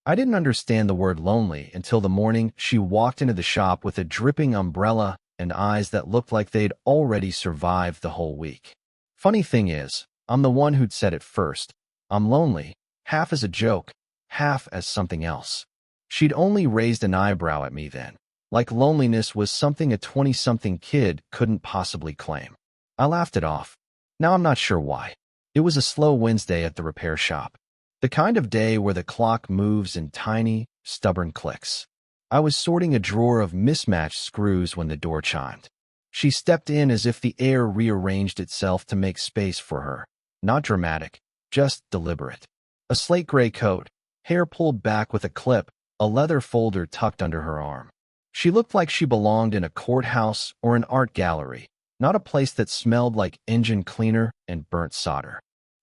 I didn't understand the word lonely until the morning she walked into the shop with a dripping umbrella and eyes that looked like they'd already survived the whole week. Funny thing is, I'm the one who'd said it first. I'm lonely, half as a joke, half as something else. She'd only raised an eyebrow at me then, like loneliness was something a 20-something kid couldn't possibly claim. I laughed it off. Now I'm not sure why. It was a slow Wednesday at the repair shop. The kind of day where the clock moves in tiny, stubborn clicks. I was sorting a drawer of mismatched screws when the door chimed. She stepped in as if the air rearranged itself to make space for her. Not dramatic, just deliberate. A slate gray coat, hair pulled back with a clip, a leather folder tucked under her arm. She looked like she belonged in a courthouse or an art gallery, not a place that smelled like engine cleaner and burnt solder.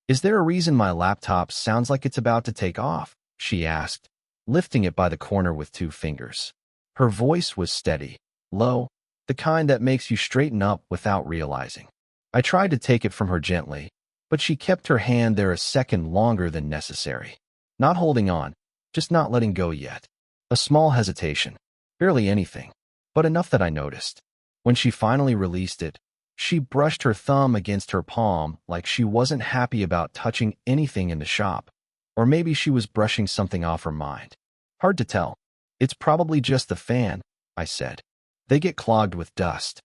"Is there a reason my laptop sounds like it's about to take off?" she asked, lifting it by the corner with 2 fingers. Her voice was steady, low, the kind that makes you straighten up without realizing. I tried to take it from her gently, but she kept her hand there a second longer than necessary. Not holding on, just not letting go yet. A small hesitation, barely anything, but enough that I noticed. When she finally released it, she brushed her thumb against her palm like she wasn't happy about touching anything in the shop. Or maybe she was brushing something off her mind. Hard to tell. "It's probably just the fan," I said. "They get clogged with dust."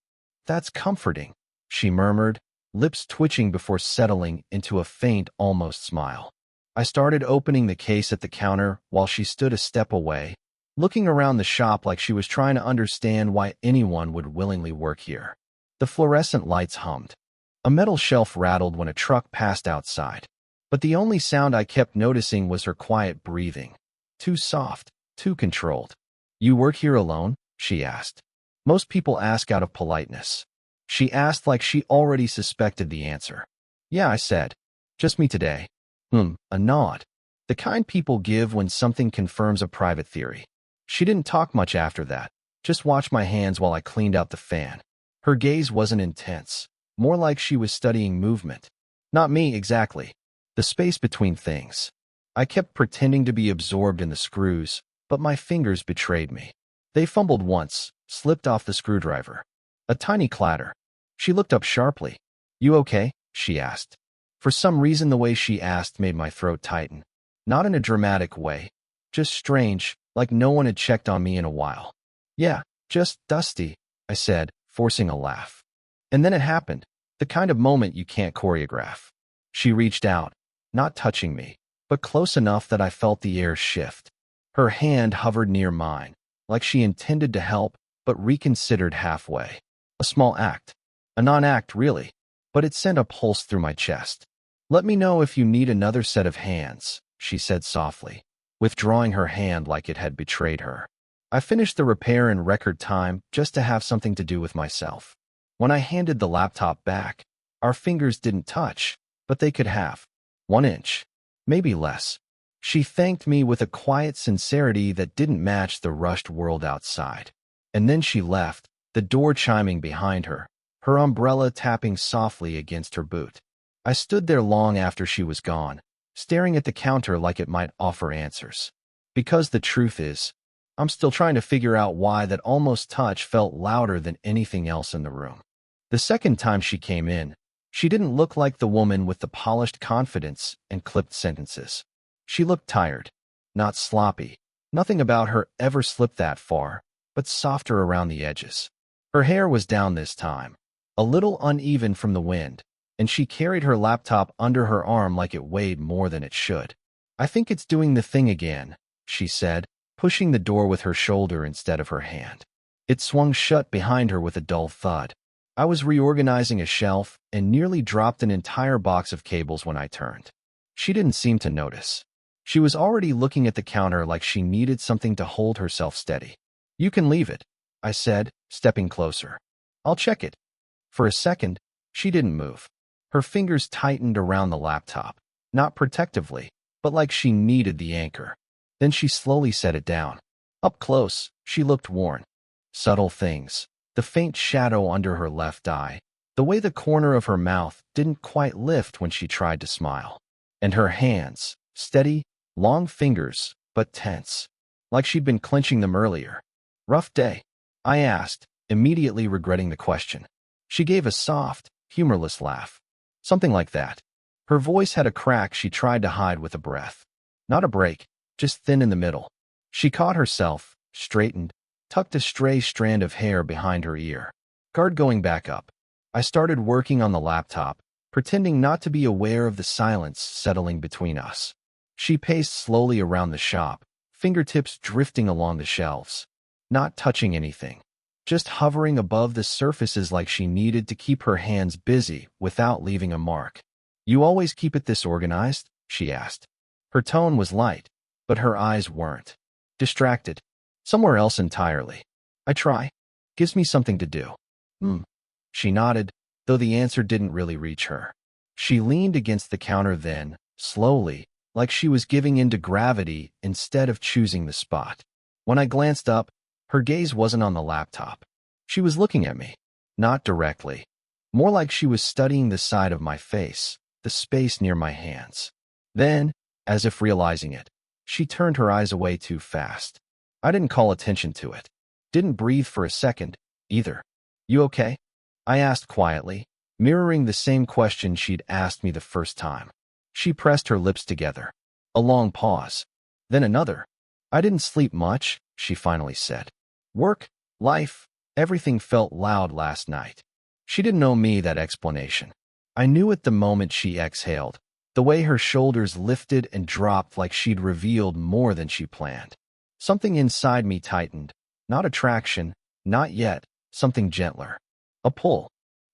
"That's comforting," she murmured, lips twitching before settling into a faint, almost smile. I started opening the case at the counter while she stood a step away, looking around the shop like she was trying to understand why anyone would willingly work here. The fluorescent lights hummed. A metal shelf rattled when a truck passed outside. But the only sound I kept noticing was her quiet breathing. Too soft, too controlled. "You work here alone?" she asked. Most people ask out of politeness. She asked like she already suspected the answer. "Yeah," I said. "Just me today." A nod. The kind people give when something confirms a private theory. She didn't talk much after that, just watched my hands while I cleaned out the fan. Her gaze wasn't intense, more like she was studying movement. Not me, exactly. The space between things. I kept pretending to be absorbed in the screws, but my fingers betrayed me. They fumbled once, slipped off the screwdriver. A tiny clatter. She looked up sharply. "You okay?" she asked. For some reason the way she asked made my throat tighten. Not in a dramatic way, just strange, like no one had checked on me in a while. "Yeah, just dusty," I said, forcing a laugh. And then it happened, the kind of moment you can't choreograph. She reached out, not touching me, but close enough that I felt the air shift. Her hand hovered near mine, like she intended to help, but reconsidered halfway. A small act. A non-act, really, but it sent a pulse through my chest. "Let me know if you need another set of hands," she said softly, withdrawing her hand like it had betrayed her. I finished the repair in record time just to have something to do with myself. When I handed the laptop back, our fingers didn't touch, but they could have. 1 inch. Maybe less. She thanked me with a quiet sincerity that didn't match the rushed world outside. And then she left, the door chiming behind her, her umbrella tapping softly against her boot. I stood there long after she was gone, staring at the counter like it might offer answers. Because the truth is, I'm still trying to figure out why that almost touch felt louder than anything else in the room. The second time she came in, she didn't look like the woman with the polished confidence and clipped sentences. She looked tired, not sloppy. Nothing about her ever slipped that far, but softer around the edges. Her hair was down this time, a little uneven from the wind, and she carried her laptop under her arm like it weighed more than it should. "I think it's doing the thing again," she said, pushing the door with her shoulder instead of her hand. It swung shut behind her with a dull thud. I was reorganizing a shelf and nearly dropped an entire box of cables when I turned. She didn't seem to notice. She was already looking at the counter like she needed something to hold herself steady. "You can leave it," I said, stepping closer. "I'll check it." For a second, she didn't move. Her fingers tightened around the laptop, not protectively, but like she needed the anchor. Then she slowly set it down. Up close, she looked worn. Subtle things. The faint shadow under her left eye. The way the corner of her mouth didn't quite lift when she tried to smile. And her hands, steady, long fingers, but tense, like she'd been clenching them earlier. "Rough day?" I asked, immediately regretting the question. She gave a soft, humorless laugh. Something like that. Her voice had a crack she tried to hide with a breath. Not a break, just thin in the middle. She caught herself, straightened, tucked a stray strand of hair behind her ear. Guard going back up. I started working on the laptop, pretending not to be aware of the silence settling between us. She paced slowly around the shop, fingertips drifting along the shelves. Not touching anything. Just hovering above the surfaces like she needed to keep her hands busy without leaving a mark. "You always keep it this organized?" she asked. Her tone was light, but her eyes weren't. Distracted. Somewhere else entirely. "I try. Gives me something to do." She nodded, though the answer didn't really reach her. She leaned against the counter then, slowly, like she was giving in to gravity instead of choosing the spot. When I glanced up, her gaze wasn't on the laptop. She was looking at me. Not directly. More like she was studying the side of my face, the space near my hands. Then, as if realizing it, she turned her eyes away too fast. I didn't call attention to it. Didn't breathe for a second, either. "You okay?" I asked quietly, mirroring the same question she'd asked me the first time. She pressed her lips together. A long pause. Then another. "I didn't sleep much," she finally said. "Work, life, everything felt loud last night." She didn't owe me that explanation. I knew it the moment she exhaled, the way her shoulders lifted and dropped like she'd revealed more than she planned. Something inside me tightened. Not attraction, not yet, something gentler. A pull.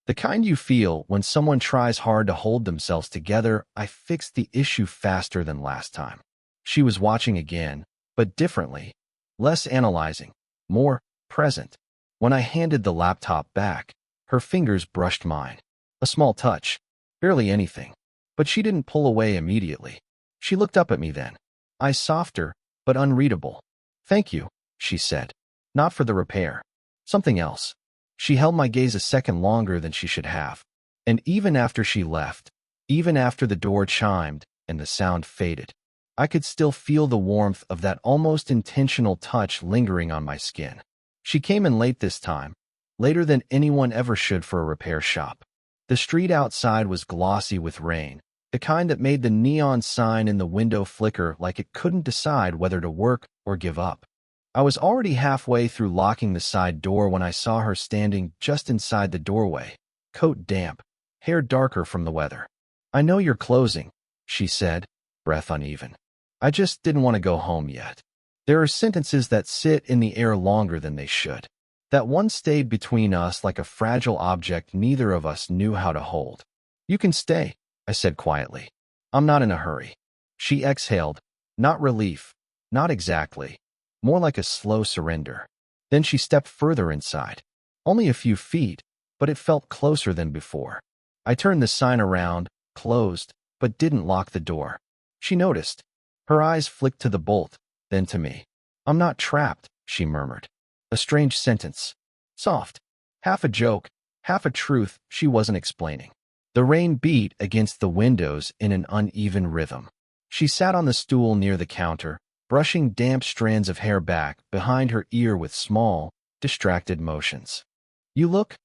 The kind you feel when someone tries hard to hold themselves together. I fixed the issue faster than last time. She was watching again, but differently. Less analyzing, more present. When I handed the laptop back, her fingers brushed mine. A small touch. Barely anything. But she didn't pull away immediately. She looked up at me then. Eyes softer, but unreadable. "Thank you," she said. "Not for the repair. Something else." She held my gaze a second longer than she should have. And even after she left, even after the door chimed and the sound faded, I could still feel the warmth of that almost intentional touch lingering on my skin. She came in late this time, later than anyone ever should for a repair shop. The street outside was glossy with rain, the kind that made the neon sign in the window flicker like it couldn't decide whether to work or give up. I was already halfway through locking the side door when I saw her standing just inside the doorway, coat damp, hair darker from the weather. "I know you're closing," she said, breath uneven. "I just didn't want to go home yet." There are sentences that sit in the air longer than they should. That one stayed between us like a fragile object neither of us knew how to hold. "You can stay," I said quietly. "I'm not in a hurry." She exhaled, not relief, not exactly. More like a slow surrender. Then she stepped further inside. Only a few feet, but it felt closer than before. I turned the sign around, closed, but didn't lock the door. She noticed. Her eyes flicked to the bolt, then to me. "I'm not trapped," she murmured. A strange sentence. Soft. Half a joke, half a truth she wasn't explaining. The rain beat against the windows in an uneven rhythm. She sat on the stool near the counter, brushing damp strands of hair back behind her ear with small, distracted motions. "You look—"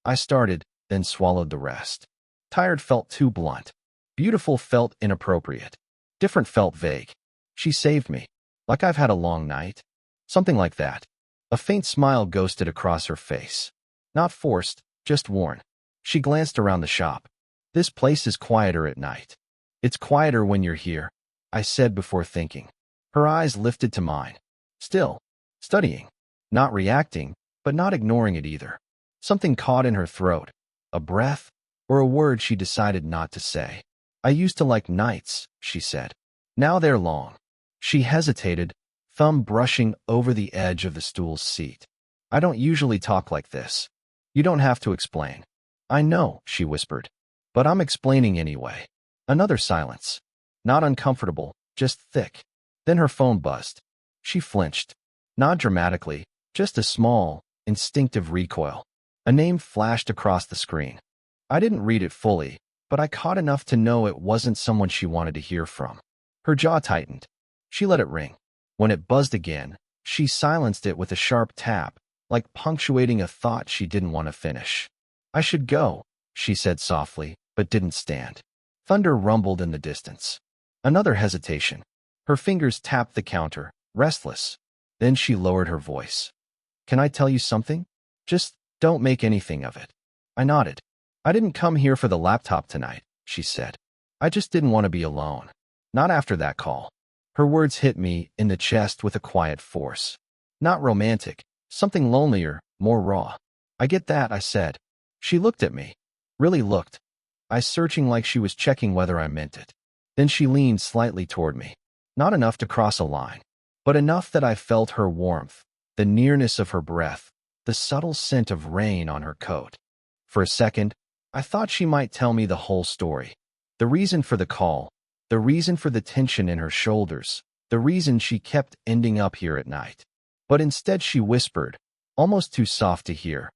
I started, then swallowed the rest. Tired felt too blunt. Beautiful felt inappropriate. Different felt vague. She saved me. Like I've had a long night. Something like that. A faint smile ghosted across her face. Not forced, just worn. She glanced around the shop. "This place is quieter at night." "It's quieter when you're here," I said before thinking. Her eyes lifted to mine. Still, studying. Not reacting, but not ignoring it either. Something caught in her throat. A breath, or a word she decided not to say. "I used to like nights," she said. "Now they're long." She hesitated, thumb brushing over the edge of the stool's seat. "I don't usually talk like this." "You don't have to explain." "I know," she whispered. "But I'm explaining anyway." Another silence. Not uncomfortable, just thick. Then her phone buzzed. She flinched. Not dramatically, just a small, instinctive recoil. A name flashed across the screen. I didn't read it fully, but I caught enough to know it wasn't someone she wanted to hear from. Her jaw tightened. She let it ring. When it buzzed again, she silenced it with a sharp tap, like punctuating a thought she didn't want to finish. I should go, she said softly, but didn't stand. Thunder rumbled in the distance. Another hesitation. Her fingers tapped the counter, restless. Then she lowered her voice. Can I tell you something? Just don't make anything of it. I nodded. I didn't come here for the laptop tonight, she said. I just didn't want to be alone. Not after that call. Her words hit me in the chest with a quiet force. Not romantic, something lonelier, more raw. I get that, I said. She looked at me. Really looked. Eyes searching like she was checking whether I meant it. Then she leaned slightly toward me. Not enough to cross a line, but enough that I felt her warmth, the nearness of her breath, the subtle scent of rain on her coat. For a second, I thought she might tell me the whole story. The reason for the call, the reason for the tension in her shoulders, the reason she kept ending up here at night. But instead she whispered, almost too soft to hear,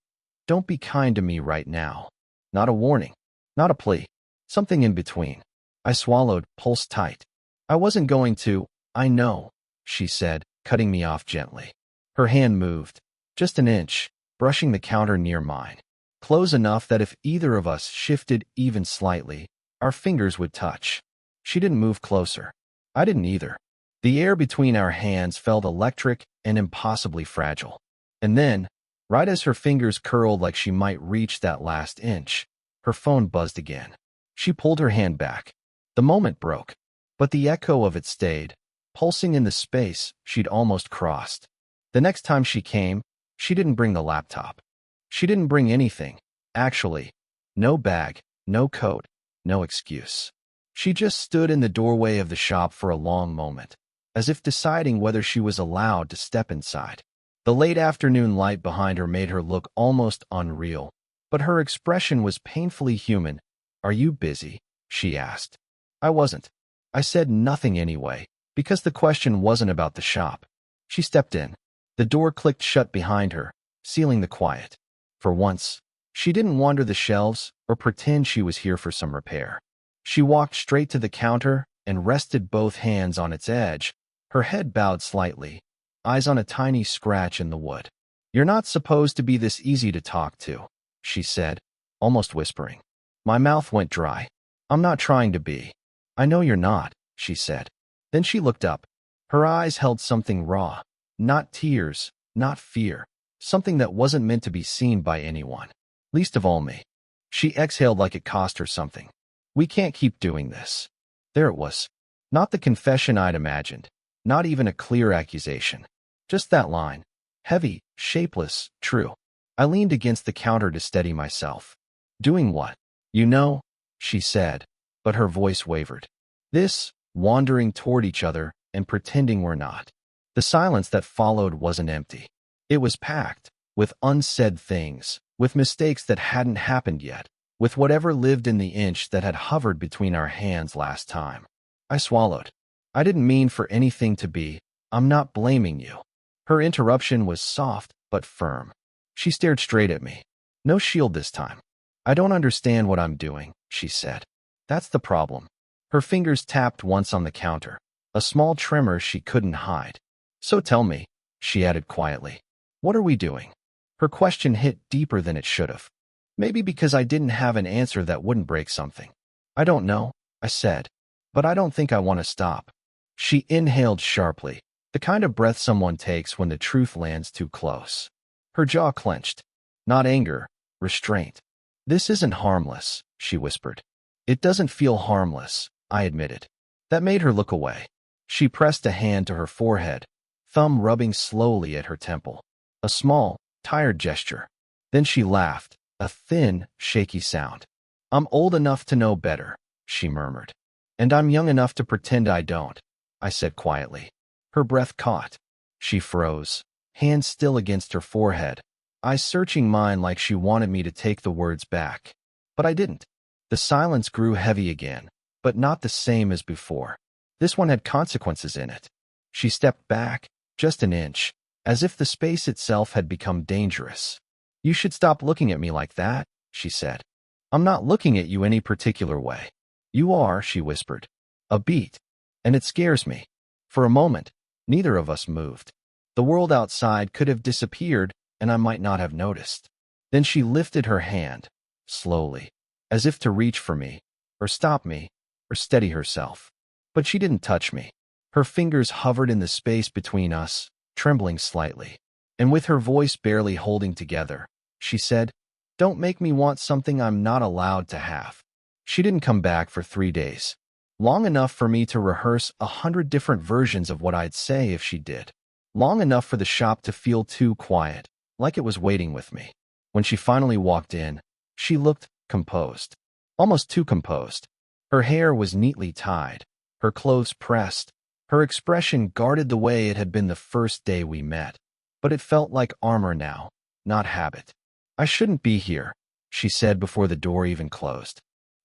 "Don't be kind to me right now." Not a warning, not a plea, something in between. I swallowed, pulse tight. I wasn't going to. I know, she said, cutting me off gently. Her hand moved, just an inch, brushing the counter near mine. Close enough that if either of us shifted even slightly, our fingers would touch. She didn't move closer. I didn't either. The air between our hands felt electric and impossibly fragile. And then, right as her fingers curled like she might reach that last inch, her phone buzzed again. She pulled her hand back. The moment broke, but the echo of it stayed, pulsing in the space she'd almost crossed. The next time she came, she didn't bring the laptop. She didn't bring anything, actually. No bag, no coat, no excuse. She just stood in the doorway of the shop for a long moment, as if deciding whether she was allowed to step inside. The late afternoon light behind her made her look almost unreal, but her expression was painfully human. "Are you busy?" she asked. I wasn't. I said nothing anyway, because the question wasn't about the shop. She stepped in. The door clicked shut behind her, sealing the quiet. For once, she didn't wander the shelves or pretend she was here for some repair. She walked straight to the counter and rested both hands on its edge, her head bowed slightly, eyes on a tiny scratch in the wood. "You're not supposed to be this easy to talk to," she said, almost whispering. My mouth went dry. "I'm not trying to be." "I know you're not," she said. Then she looked up. Her eyes held something raw, not tears, not fear, something that wasn't meant to be seen by anyone, least of all me. She exhaled like it cost her something. "We can't keep doing this." There it was. Not the confession I'd imagined, not even a clear accusation. Just that line. Heavy, shapeless, true. I leaned against the counter to steady myself. "Doing what?" "You know," she said, but her voice wavered. "This, wandering toward each other and pretending we're not." The silence that followed wasn't empty. It was packed with unsaid things, with mistakes that hadn't happened yet, with whatever lived in the inch that had hovered between our hands last time. I swallowed. "I didn't mean for anything to be. I'm not blaming you." Her interruption was soft but firm. She stared straight at me. No shield this time. "I don't understand what I'm doing," she said. "That's the problem." Her fingers tapped once on the counter, a small tremor she couldn't hide. "So tell me," she added quietly, "what are we doing?" Her question hit deeper than it should have. Maybe because I didn't have an answer that wouldn't break something. "I don't know," I said, "but I don't think I want to stop." She inhaled sharply, the kind of breath someone takes when the truth lands too close. Her jaw clenched. Not anger, restraint. "This isn't harmless," she whispered. "It doesn't feel harmless," I admitted. That made her look away. She pressed a hand to her forehead, thumb rubbing slowly at her temple. A small, tired gesture. Then she laughed, a thin, shaky sound. "I'm old enough to know better," she murmured. "And I'm young enough to pretend I don't," I said quietly. Her breath caught. She froze, hands still against her forehead, eyes searching mine like she wanted me to take the words back. But I didn't. The silence grew heavy again, but not the same as before. This one had consequences in it. She stepped back, just an inch, as if the space itself had become dangerous. "You should stop looking at me like that," she said. "I'm not looking at you any particular way." "You are," she whispered. "A beat. And it scares me." For a moment, Neither of us moved. The world outside could have disappeared, and I might not have noticed. Then she lifted her hand, slowly, as if to reach for me, or stop me, or steady herself. But she didn't touch me. Her fingers hovered in the space between us, trembling slightly. And with her voice barely holding together, she said, "Don't make me want something I'm not allowed to have." She didn't come back for 3 days. Long enough for me to rehearse 100 different versions of what I'd say if she did. Long enough for the shop to feel too quiet, like it was waiting with me. When she finally walked in, she looked composed. Almost too composed. Her hair was neatly tied, her clothes pressed, her expression guarded the way it had been the first day we met. But it felt like armor now, not habit. "I shouldn't be here," she said before the door even closed.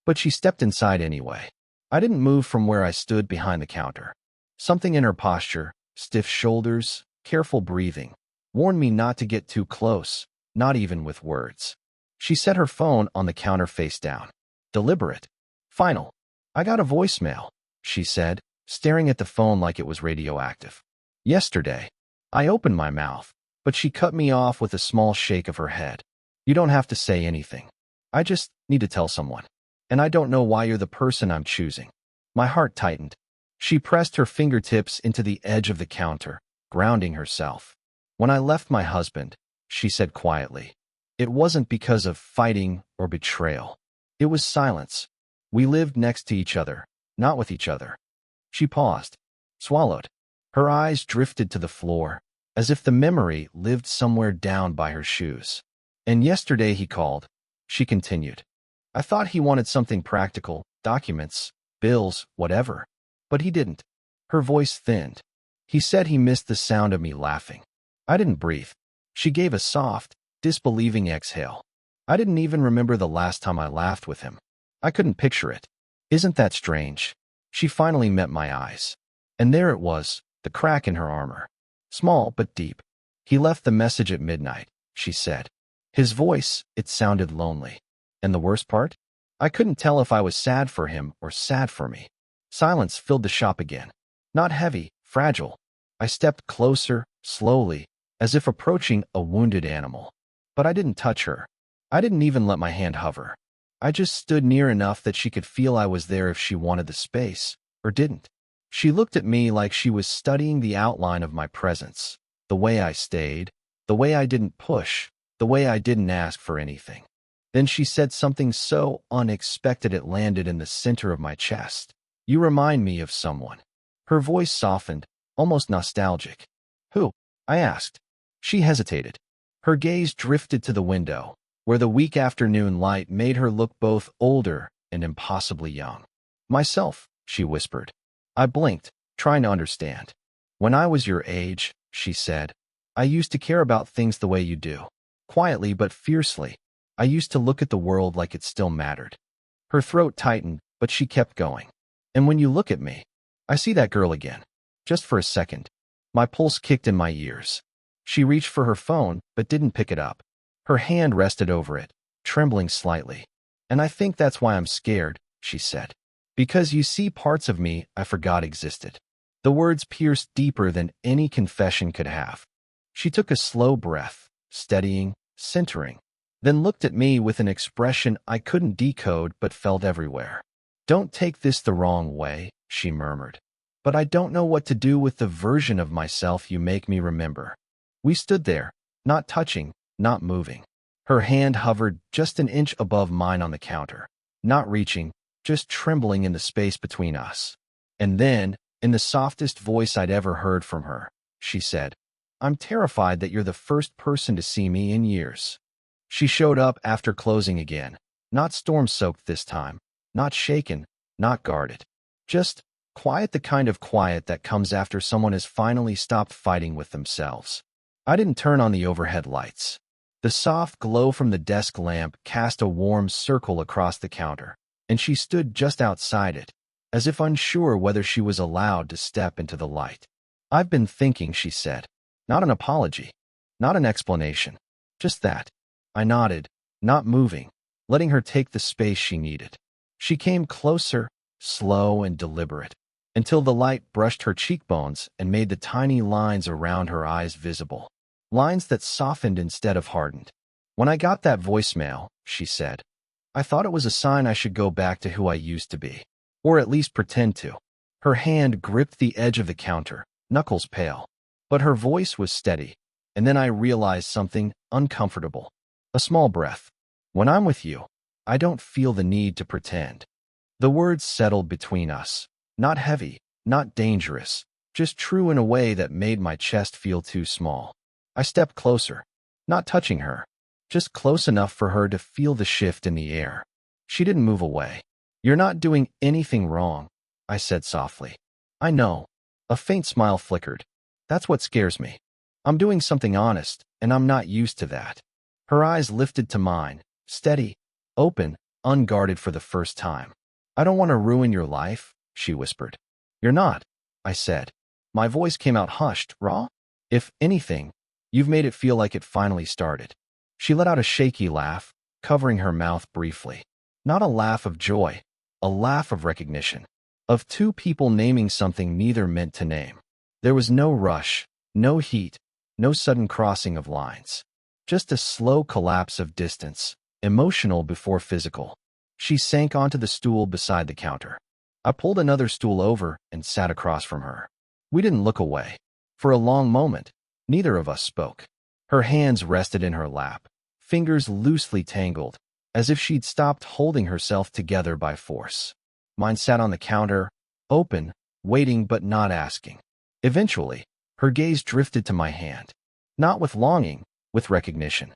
But she stepped inside anyway. I didn't move from where I stood behind the counter. Something in her posture, stiff shoulders, careful breathing, warned me not to get too close, not even with words. She set her phone on the counter face down. Deliberate. Final. "I got a voicemail," she said, staring at the phone like it was radioactive. "Yesterday." I opened my mouth, but she cut me off with a small shake of her head. "You don't have to say anything. I just need to tell someone. And I don't know why you're the person I'm choosing." My heart tightened. She pressed her fingertips into the edge of the counter, grounding herself. "When I left my husband," she said quietly, "it wasn't because of fighting or betrayal. It was silence. We lived next to each other, not with each other." She paused, swallowed. Her eyes drifted to the floor, as if the memory lived somewhere down by her shoes. "And yesterday he called," she continued. "I thought he wanted something practical, documents, bills, whatever. But he didn't." Her voice thinned. "He said he missed the sound of me laughing." I didn't breathe. She gave a soft, disbelieving exhale. I didn't even remember the last time I laughed with him. I couldn't picture it. "Isn't that strange?" She finally met my eyes. And there it was, the crack in her armor. Small but deep. "He left the message at midnight," she said. His voice, it sounded lonely. And the worst part? I couldn't tell if I was sad for him or sad for me. Silence filled the shop again. Not heavy, fragile. I stepped closer, slowly, as if approaching a wounded animal. But I didn't touch her. I didn't even let my hand hover. I just stood near enough that she could feel I was there if she wanted the space, or didn't. She looked at me like she was studying the outline of my presence, the way I stayed, the way I didn't push, the way I didn't ask for anything. Then she said something so unexpected it landed in the center of my chest. "You remind me of someone." Her voice softened, almost nostalgic. "Who?" I asked. She hesitated. Her gaze drifted to the window, where the weak afternoon light made her look both older and impossibly young. "Myself," she whispered. I blinked, trying to understand. "When I was your age," she said, "I used to care about things the way you do. Quietly but fiercely. I used to look at the world like it still mattered." Her throat tightened, but she kept going. "And when you look at me, I see that girl again. Just for a second." My pulse kicked in my ears. She reached for her phone, but didn't pick it up. Her hand rested over it, trembling slightly. "And I think that's why I'm scared," she said. "Because you see parts of me I forgot existed." The words pierced deeper than any confession could have. She took a slow breath, steadying, centering, then looked at me with an expression I couldn't decode but felt everywhere. "Don't take this the wrong way," she murmured, "but I don't know what to do with the version of myself you make me remember." We stood there, not touching, not moving. Her hand hovered just an inch above mine on the counter, not reaching, just trembling in the space between us. And then, in the softest voice I'd ever heard from her, she said, "I'm terrified that you're the first person to see me in years." She showed up after closing again, not storm-soaked this time, not shaken, not guarded. Just quiet, the kind of quiet that comes after someone has finally stopped fighting with themselves. I didn't turn on the overhead lights. The soft glow from the desk lamp cast a warm circle across the counter, and she stood just outside it, as if unsure whether she was allowed to step into the light. "I've been thinking," she said. Not an apology, not an explanation, just that. I nodded, not moving, letting her take the space she needed. She came closer, slow and deliberate. until the light brushed her cheekbones and made the tiny lines around her eyes visible. Lines that softened instead of hardened. When I got that voicemail, she said, I thought it was a sign I should go back to who I used to be. Or at least pretend to. Her hand gripped the edge of the counter, knuckles pale. But her voice was steady, and then I realized something uncomfortable. A small breath. When I'm with you, I don't feel the need to pretend. The words settled between us. Not heavy, not dangerous, just true in a way that made my chest feel too small. I stepped closer, not touching her, just close enough for her to feel the shift in the air. She didn't move away. You're not doing anything wrong, I said softly. I know. A faint smile flickered. That's what scares me. I'm doing something honest, and I'm not used to that. Her eyes lifted to mine, steady, open, unguarded for the first time. I don't want to ruin your life, she whispered. You're not, I said. My voice came out hushed, raw. If anything, you've made it feel like it finally started. She let out a shaky laugh, covering her mouth briefly. Not a laugh of joy, a laugh of recognition. Of two people naming something neither meant to name. There was no rush, no heat, no sudden crossing of lines. Just a slow collapse of distance, emotional before physical. She sank onto the stool beside the counter. I pulled another stool over and sat across from her. We didn't look away. For a long moment, neither of us spoke. Her hands rested in her lap, fingers loosely tangled, as if she'd stopped holding herself together by force. Mine sat on the counter, open, waiting but not asking. Eventually, her gaze drifted to my hand. Not with longing, with recognition.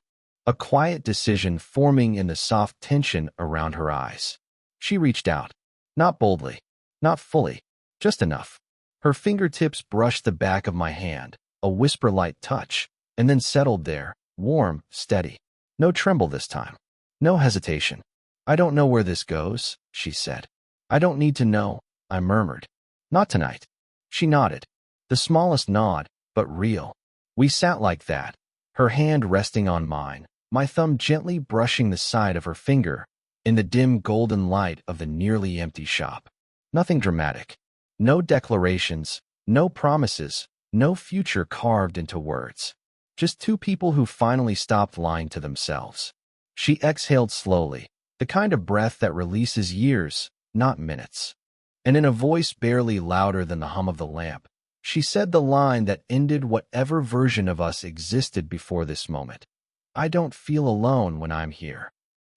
A quiet decision forming in the soft tension around her eyes. She reached out. Not boldly, not fully, just enough. Her fingertips brushed the back of my hand, a whisper-light touch, and then settled there, warm, steady. No tremble this time. No hesitation. I don't know where this goes, she said. I don't need to know, I murmured. Not tonight. She nodded. The smallest nod, but real. We sat like that, her hand resting on mine, my thumb gently brushing the side of her finger, in the dim golden light of the nearly empty shop. Nothing dramatic. No declarations, no promises, no future carved into words. Just two people who finally stopped lying to themselves. She exhaled slowly, the kind of breath that releases years, not minutes. And in a voice barely louder than the hum of the lamp, she said the line that ended whatever version of us existed before this moment. I don't feel alone when I'm here.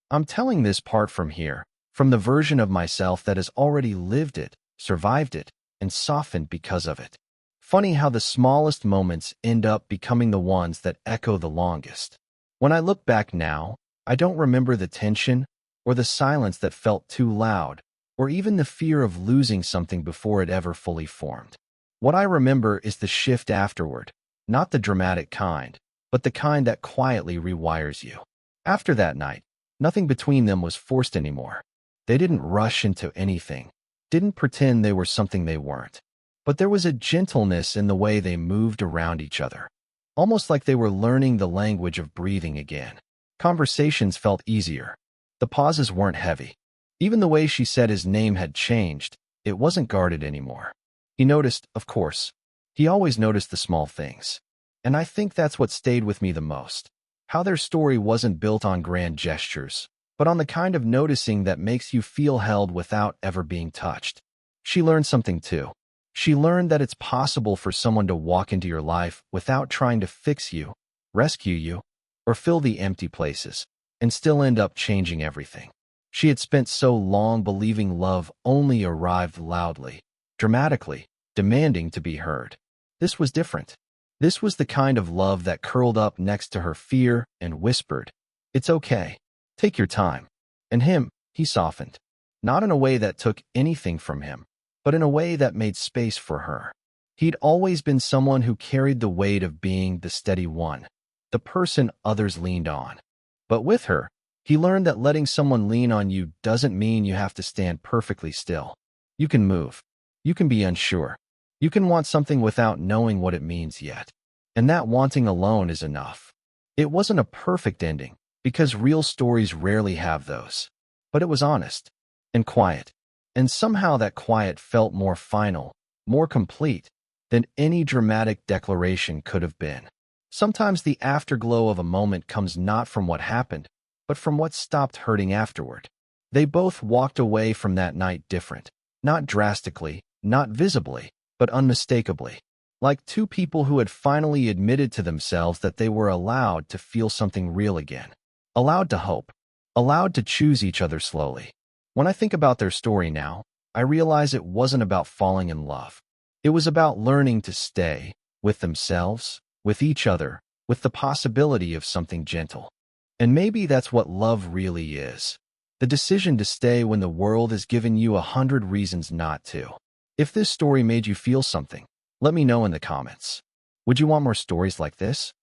I'm telling this part from here, from the version of myself that has already lived it, survived it, and softened because of it. Funny how the smallest moments end up becoming the ones that echo the longest. When I look back now, I don't remember the tension, or the silence that felt too loud, or even the fear of losing something before it ever fully formed. What I remember is the shift afterward, not the dramatic kind, but the kind that quietly rewires you. After that night, nothing between them was forced anymore. They didn't rush into anything, didn't pretend they were something they weren't. But there was a gentleness in the way they moved around each other, almost like they were learning the language of breathing again. Conversations felt easier. The pauses weren't heavy. Even the way she said his name had changed, it wasn't guarded anymore. He noticed, of course. He always noticed the small things. And I think that's what stayed with me the most. How their story wasn't built on grand gestures, but on the kind of noticing that makes you feel held without ever being touched. She learned something too. She learned that it's possible for someone to walk into your life without trying to fix you, rescue you, or fill the empty places, and still end up changing everything. She had spent so long believing love only arrived loudly, dramatically, demanding to be heard. This was different. This was the kind of love that curled up next to her fear and whispered, "It's okay. Take your time." And him, he softened. Not in a way that took anything from him, but in a way that made space for her. He'd always been someone who carried the weight of being the steady one, the person others leaned on. But with her, he learned that letting someone lean on you doesn't mean you have to stand perfectly still. You can move. You can be unsure. You can want something without knowing what it means yet. And that wanting alone is enough. It wasn't a perfect ending, because real stories rarely have those. But it was honest and quiet And somehow that quiet felt more final, more complete than any dramatic declaration could have been. Sometimes the afterglow of a moment comes not from what happened, but from what stopped hurting afterward. They both walked away from that night different, not drastically, not visibly, but unmistakably, like two people who had finally admitted to themselves that they were allowed to feel something real again, allowed to hope, allowed to choose each other slowly. When I think about their story now, I realize it wasn't about falling in love. It was about learning to stay with themselves, with each other, with the possibility of something gentle. And maybe that's what love really is. The decision to stay when the world has given you 100 reasons not to. If this story made you feel something, let me know in the comments. Would you want more stories like this?